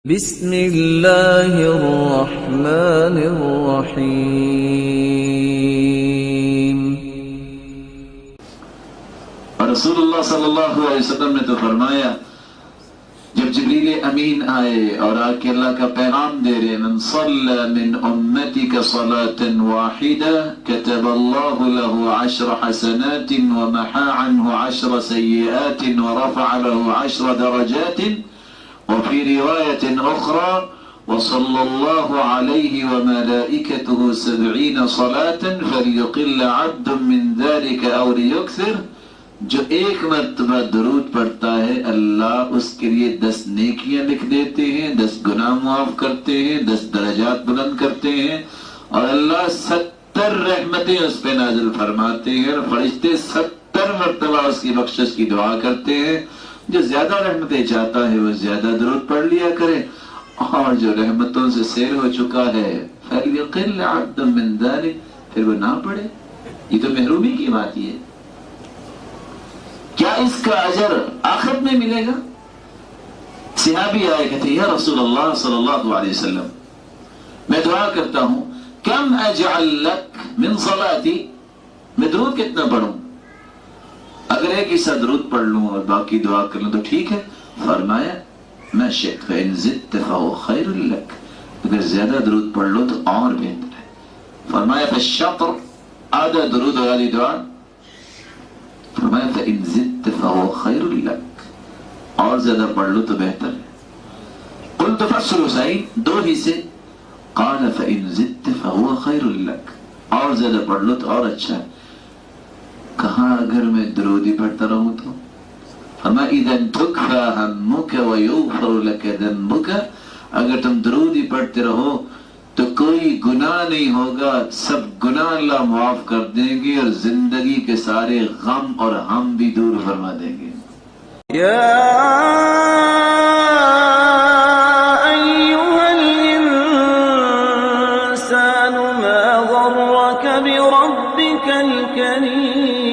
بسم اللہ الرحمن الرحیم۔ رسول اللہ صلی اللہ علیہ وسلم نے تو فرمایا جب جبریل امین آئے اور آ کے اللہ کا پیغام دے رہے من صلی من امتک صلاة واحدہ كتب اللہ له 10 حسنات ومحى عنه 10 سیئات ورفع له 10 درجات وفي رواية أخرى وصلى الله عليه وملائكته 70 صلاة فليقل عبد من ذلك أو ليكثر۔ جو ایک مرتبہ درود پڑھتا ہے اللہ اس کے لیے 10 نیکیاں لکھ دیتے ہیں، 10 گناہ معاف کرتے ہیں، 10 درجات بلند کرتے ہیں، اور اللہ 70 رحمتیں اس پہ نازل فرماتے ہیں، اور فرشتے 70 مرتبہ اس کی بخشش کی دعا کرتے ہیں۔ جو زیادہ رحمتیں چاہتا ہے وہ زیادہ درود پڑھ لیا کرے، اور جو رحمتوں سے سیر ہو چکا ہے فَلْيَقِلْ عَبْدٌ مِّن ذَلِكَ، پھر وہ نہ پڑھے۔ یہ تو محرومی کی بات ہی ہے۔ کیا اس کا اجر آخرت میں ملے گا؟ صحابی آئے کہتے یا رسول اللہ صلی اللہ علیہ وسلم میں دعا کرتا ہوں کم اجعل لک من صلاتی، میں درود کتنا پڑھوں؟ اگر ایک ہی درود پڑھ لوں اور باقی دعا کر لوں تو ٹھیک ہے۔ فرمایا ما شئت فإن زدت فهو خیر لک، اگر زیادہ درود پڑھ لو تو اور بہتر ہے۔ فرمایا فالشطر، آدھا درود اور آدھی دعا۔ فرمایا فإن زدت فهو خیر لک، اور زیادہ پڑھ لو تو بہتر ہے۔ قلت فالثلثین، 2 حصے۔ قال فإن زدت فهو خیر لک، اور زیادہ پڑھ لو تو اور اچھا ہے۔ کہاں اگر میں درودی پڑھتا رہوں تو؟ فرمایا اذا تکفى همك ويغفر لك ذنبك، اگر تم درودی پڑھتے رہو تو کوئی گناہ نہیں ہوگا، سب گناہ اللہ معاف کر دیں گے اور زندگی کے سارے غم اور ہم بھی دور فرما دیں گے۔ یا ایھا الانسان ما غرک بربک الکریم۔